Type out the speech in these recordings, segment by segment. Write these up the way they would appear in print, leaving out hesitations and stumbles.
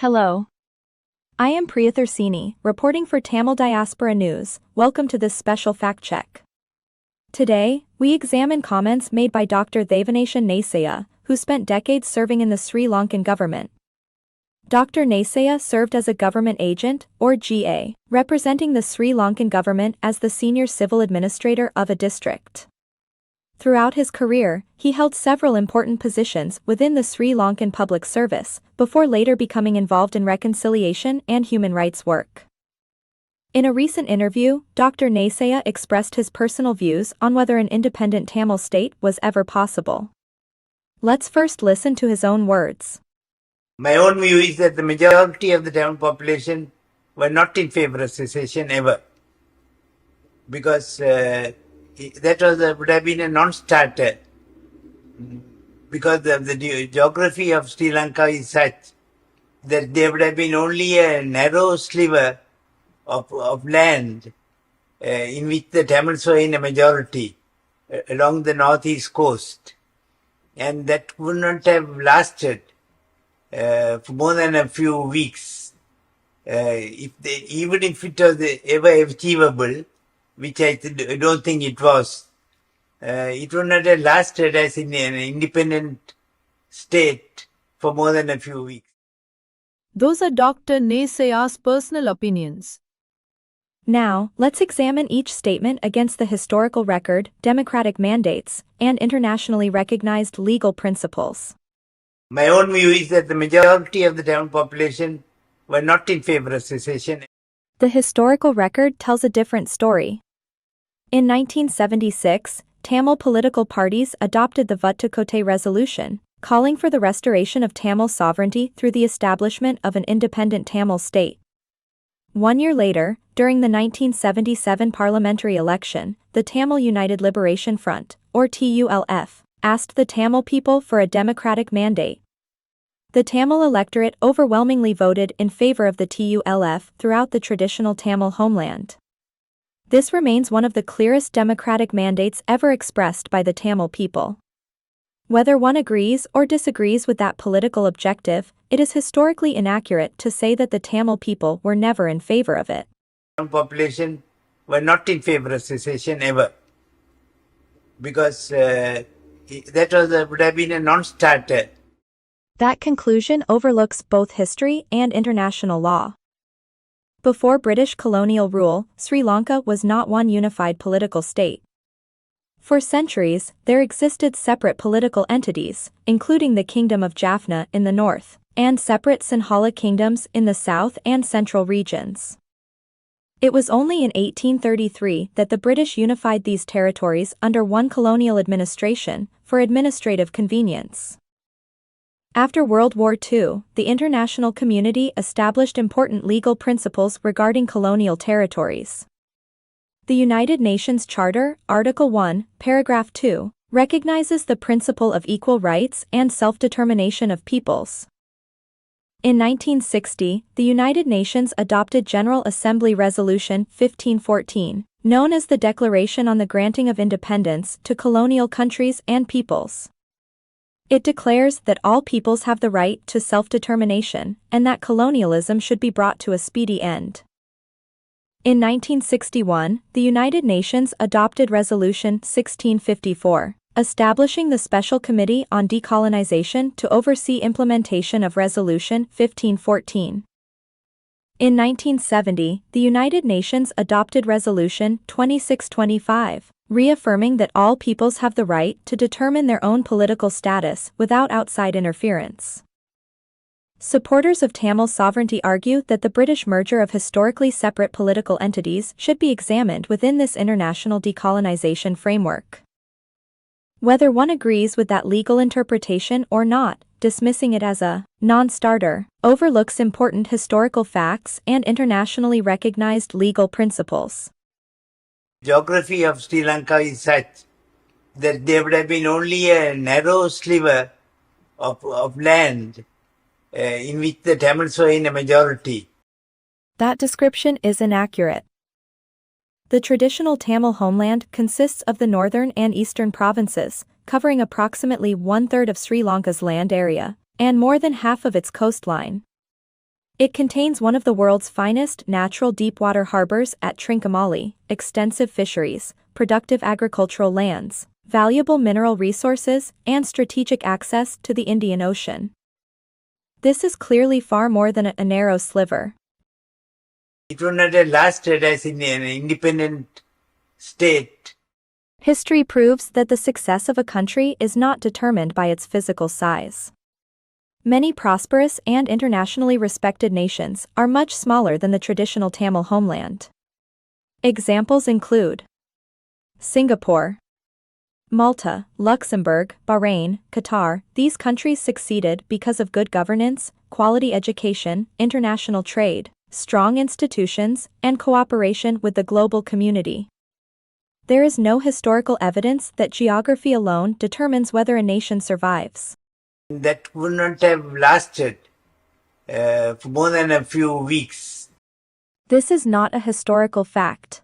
Hello. I am Priyathersini, reporting for Tamil Diaspora News. Welcome to this special fact check. Today, we examine comments made by Dr. Devanesan Nesiah, who spent decades serving in the Sri Lankan government. Dr. Nesiah served as a government agent, or GA, representing the Sri Lankan government as the senior civil administrator of a district. Throughout his career, he held several important positions within the Sri Lankan public service, before later becoming involved in reconciliation and human rights work. In a recent interview, Dr. Nesiah expressed his personal views on whether an independent Tamil state was ever possible. Let's first listen to his own words. My own view is that the majority of the Tamil population were not in favor of secession ever, because would have been a non-starter, because the geography of Sri Lanka is such that there would have been only a narrow sliver of land in which the Tamils were in a majority along the northeast coast, and that would not have lasted for more than a few weeks. Even if it was ever achievable, which I don't think it was, it would not have lasted as in an independent state for more than a few weeks. Those are Dr. Nesiah's personal opinions. Now, let's examine each statement against the historical record, democratic mandates, and internationally recognized legal principles. My own view is that the majority of the Tamil population were not in favor of secession. The historical record tells a different story. In 1976, Tamil political parties adopted the Vaddukoddai Resolution, calling for the restoration of Tamil sovereignty through the establishment of an independent Tamil state. 1 year later, during the 1977 parliamentary election, the Tamil United Liberation Front, or TULF, asked the Tamil people for a democratic mandate. The Tamil electorate overwhelmingly voted in favor of the TULF throughout the traditional Tamil homeland. This remains one of the clearest democratic mandates ever expressed by the Tamil people. Whether one agrees or disagrees with that political objective, it is historically inaccurate to say that the Tamil people were never in favor of it. The population were not in favor of secession ever, because would have been a non-starter. That conclusion overlooks both history and international law. Before British colonial rule, Sri Lanka was not one unified political state. For centuries, there existed separate political entities, including the Kingdom of Jaffna in the north, and separate Sinhala kingdoms in the south and central regions. It was only in 1833 that the British unified these territories under one colonial administration, for administrative convenience. After World War II, the international community established important legal principles regarding colonial territories. The United Nations Charter, Article 1, Paragraph 2, recognizes the principle of equal rights and self-determination of peoples. In 1960, the United Nations adopted General Assembly Resolution 1514, known as the Declaration on the Granting of Independence to Colonial Countries and Peoples. It declares that all peoples have the right to self-determination, and that colonialism should be brought to a speedy end. In 1961, the United Nations adopted Resolution 1654, establishing the Special Committee on Decolonization to oversee implementation of Resolution 1514. In 1970, the United Nations adopted Resolution 2625, reaffirming that all peoples have the right to determine their own political status without outside interference. Supporters of Tamil sovereignty argue that the British merger of historically separate political entities should be examined within this international decolonization framework. Whether one agrees with that legal interpretation or not, dismissing it as a non-starter overlooks important historical facts and internationally recognized legal principles. Geography of Sri Lanka is such that there would have been only a narrow sliver of land in which the Tamils were in a majority. That description is inaccurate. The traditional Tamil homeland consists of the northern and eastern provinces, covering approximately 1/3 of Sri Lanka's land area, and more than half of its coastline. It contains one of the world's finest natural deepwater harbors at Trincomalee, extensive fisheries, productive agricultural lands, valuable mineral resources, and strategic access to the Indian Ocean. This is clearly far more than a narrow sliver. It would not have lasted as in an independent state. History proves that the success of a country is not determined by its physical size. Many prosperous and internationally respected nations are much smaller than the traditional Tamil homeland. Examples include Singapore, Malta, Luxembourg, Bahrain, Qatar. These countries succeeded because of good governance, quality education, international trade, strong institutions, and cooperation with the global community. There is no historical evidence that geography alone determines whether a nation survives. That would not have lasted for more than a few weeks. This is not a historical fact.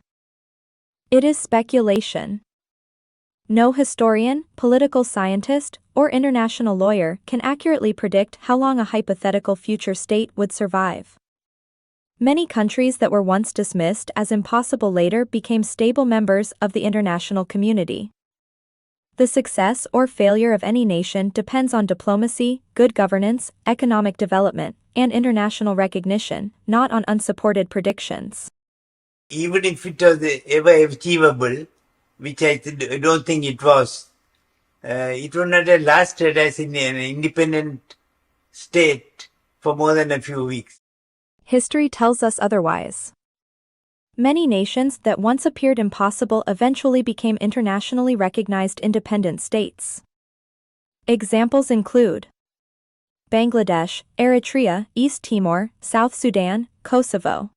It is speculation. No historian, political scientist, or international lawyer can accurately predict how long a hypothetical future state would survive. Many countries that were once dismissed as impossible later became stable members of the international community. The success or failure of any nation depends on diplomacy, good governance, economic development, and international recognition, not on unsupported predictions. Even if it was ever achievable, which I don't think it was, it would not have lasted as in an independent state for more than a few weeks. History tells us otherwise. Many nations that once appeared impossible eventually became internationally recognized independent states. Examples include Bangladesh, Eritrea, East Timor, South Sudan, Kosovo.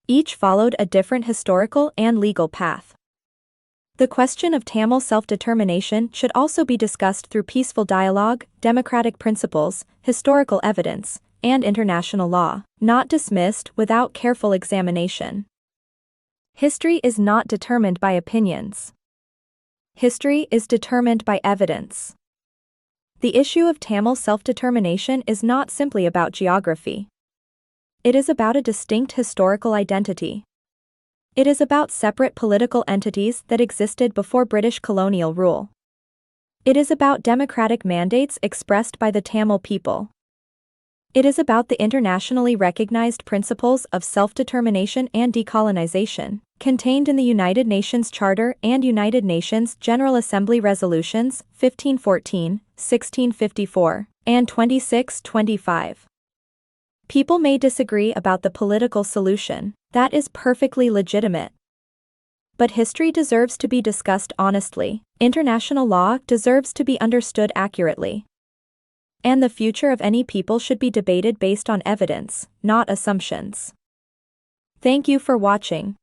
Each followed a different historical and legal path. The question of Tamil self-determination should also be discussed through peaceful dialogue, democratic principles, historical evidence, and international law, not dismissed without careful examination. History is not determined by opinions. History is determined by evidence. The issue of Tamil self-determination is not simply about geography. It is about a distinct historical identity. It is about separate political entities that existed before British colonial rule. It is about democratic mandates expressed by the Tamil people. It is about the internationally recognized principles of self-determination and decolonization, contained in the United Nations Charter and United Nations General Assembly Resolutions 1514, 1654, and 2625. People may disagree about the political solution, that is perfectly legitimate. But history deserves to be discussed honestly, international law deserves to be understood accurately. And the future of any people should be debated based on evidence, not assumptions. Thank you for watching.